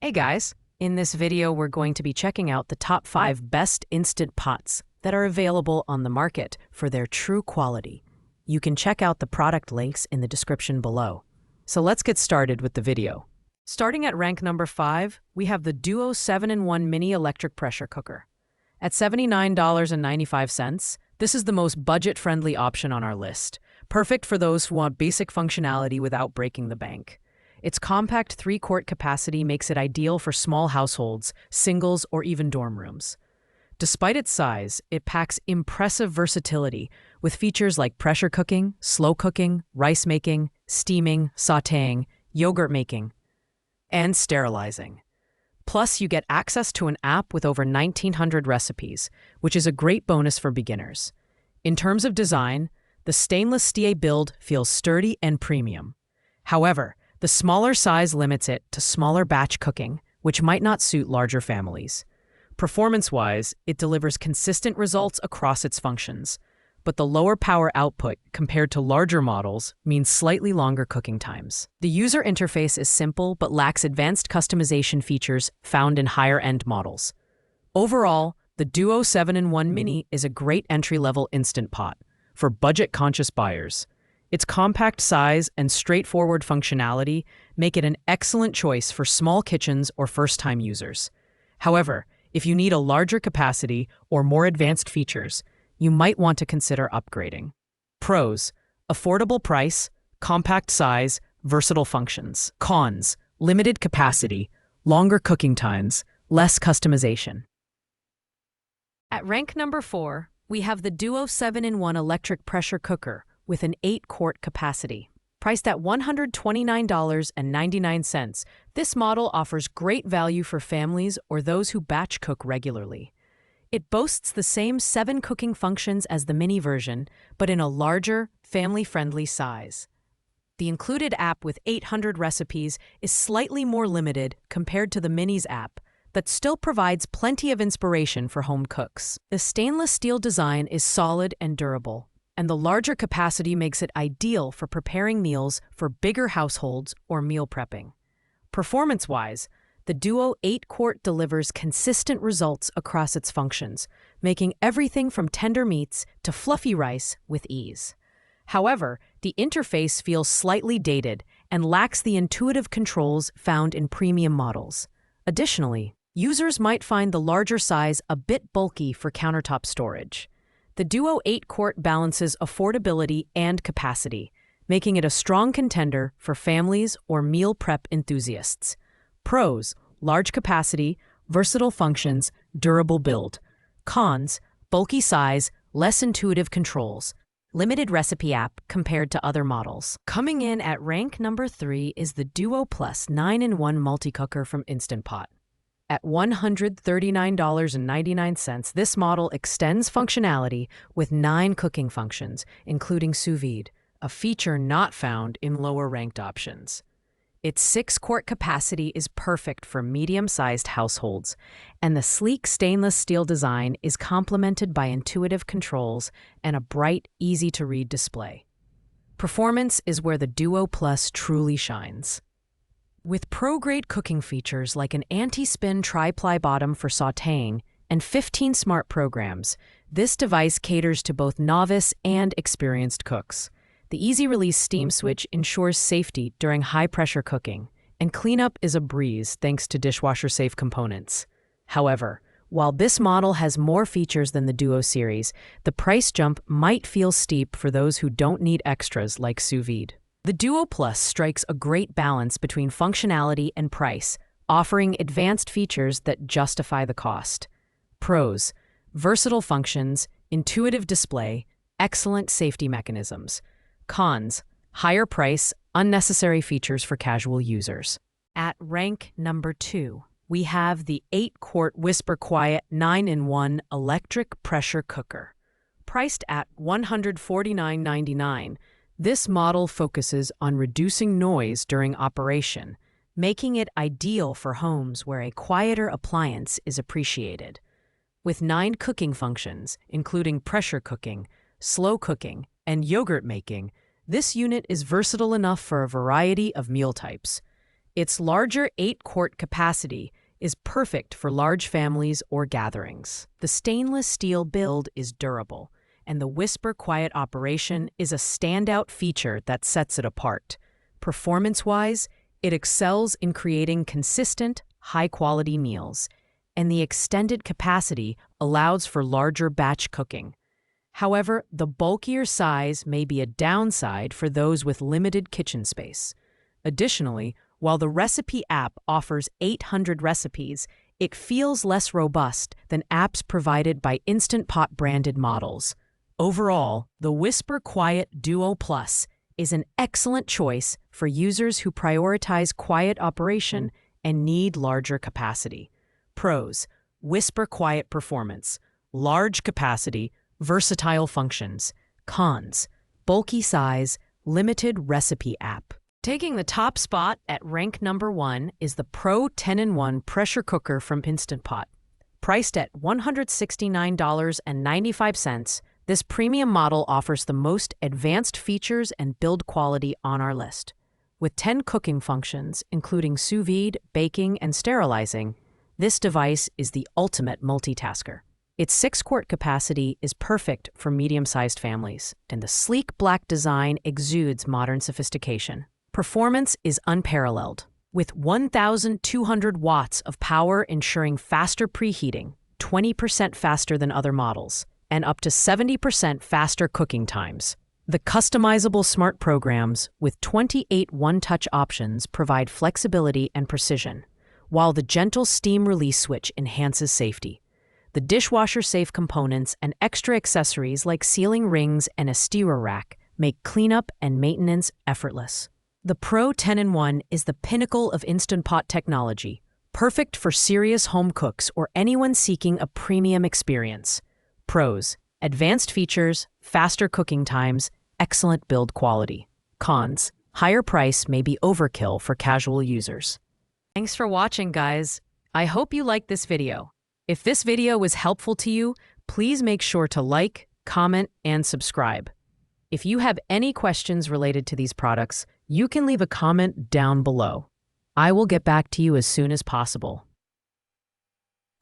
Hey guys, in this video we're going to be checking out the top 5 best instant pots that are available on the market for their true quality. You can check out the product links in the description below. So let's get started with the video. Starting at rank number 5, we have the Duo 7-in-1 Mini Electric Pressure Cooker. At $79.95, this is the most budget-friendly option on our list, perfect for those who want basic functionality without breaking the bank. Its compact 3-quart capacity makes it ideal for small households, singles, or even dorm rooms. Despite its size, it packs impressive versatility with features like pressure cooking, slow cooking, rice making, steaming, sautéing, yogurt making, and sterilizing. Plus, you get access to an app with over 1,900 recipes, which is a great bonus for beginners. In terms of design, the stainless steel build feels sturdy and premium. However, the smaller size limits it to smaller batch cooking, which might not suit larger families. Performance-wise, it delivers consistent results across its functions, but the lower power output compared to larger models means slightly longer cooking times. The user interface is simple but lacks advanced customization features found in higher-end models. Overall, the Duo 7-in-1 Mini is a great entry-level instant pot for budget-conscious buyers. Its compact size and straightforward functionality make it an excellent choice for small kitchens or first-time users. However, if you need a larger capacity or more advanced features, you might want to consider upgrading. Pros: affordable price, compact size, versatile functions. Cons: limited capacity, longer cooking times, less customization. At rank number 4, we have the Duo 7-in-1 Electric Pressure Cooker with an 8-quart capacity. Priced at $129.99, this model offers great value for families or those who batch cook regularly. It boasts the same 7 cooking functions as the mini version, but in a larger, family-friendly size. The included app with 800 recipes is slightly more limited compared to the Mini's app, but still provides plenty of inspiration for home cooks. The stainless steel design is solid and durable, and the larger capacity makes it ideal for preparing meals for bigger households or meal prepping. Performance-wise, the Duo 8-quart delivers consistent results across its functions, making everything from tender meats to fluffy rice with ease. However, the interface feels slightly dated and lacks the intuitive controls found in premium models. Additionally, users might find the larger size a bit bulky for countertop storage. The Duo 8-quart balances affordability and capacity, making it a strong contender for families or meal prep enthusiasts. Pros: large capacity, versatile functions, durable build. Cons: bulky size, less intuitive controls, limited recipe app compared to other models. Coming in at rank number 3 is the Duo Plus 9-in-1 Multicooker from Instant Pot. At $139.99, this model extends functionality with 9 cooking functions, including sous vide, a feature not found in lower-ranked options. Its 6-quart capacity is perfect for medium-sized households, and the sleek stainless steel design is complemented by intuitive controls and a bright, easy-to-read display. Performance is where the Duo Plus truly shines. With pro-grade cooking features like an anti-spin tri-ply bottom for sautéing and 15 smart programs, this device caters to both novice and experienced cooks. The easy-release steam switch ensures safety during high-pressure cooking, and cleanup is a breeze thanks to dishwasher-safe components. However, while this model has more features than the Duo series, the price jump might feel steep for those who don't need extras like sous vide. The Duo Plus strikes a great balance between functionality and price, offering advanced features that justify the cost. Pros: versatile functions, intuitive display, excellent safety mechanisms. Cons: higher price, unnecessary features for casual users. At rank number 2, we have the 8-quart Whisper Quiet 9-in-1 Electric Pressure Cooker. Priced at $149.99, this model focuses on reducing noise during operation, making it ideal for homes where a quieter appliance is appreciated. With 9 cooking functions, including pressure cooking, slow cooking, and yogurt making, this unit is versatile enough for a variety of meal types. Its larger 8-quart capacity is perfect for large families or gatherings. The stainless steel build is durable, and the whisper quiet operation is a standout feature that sets it apart. Performance-wise, it excels in creating consistent, high-quality meals, and the extended capacity allows for larger batch cooking. However, the bulkier size may be a downside for those with limited kitchen space. Additionally, while the recipe app offers 800 recipes, it feels less robust than apps provided by Instant Pot branded models. Overall, the Whisper Quiet Duo Plus is an excellent choice for users who prioritize quiet operation and need larger capacity. Pros: Whisper Quiet performance, large capacity, versatile functions. Cons: bulky size, limited recipe app. Taking the top spot at rank number 1 is the Pro 10-in-1 pressure cooker from Instant Pot. Priced at $169.95, this premium model offers the most advanced features and build quality on our list. With 10 cooking functions, including sous vide, baking, and sterilizing, this device is the ultimate multitasker. Its 6-quart capacity is perfect for medium-sized families, and the sleek black design exudes modern sophistication. Performance is unparalleled, with 1,200 watts of power ensuring faster preheating, 20% faster than other models, and up to 70% faster cooking times. The customizable smart programs with 28 one-touch options provide flexibility and precision, while the gentle steam release switch enhances safety. The dishwasher-safe components and extra accessories like sealing rings and a stirrer rack make cleanup and maintenance effortless. The Pro 10-in-1 is the pinnacle of Instant Pot technology, perfect for serious home cooks or anyone seeking a premium experience. Pros: advanced features, faster cooking times, excellent build quality. Cons: higher price may be overkill for casual users. Thanks for watching, guys. I hope you liked this video. If this video was helpful to you, please make sure to like, comment, and subscribe. If you have any questions related to these products, you can leave a comment down below. I will get back to you as soon as possible.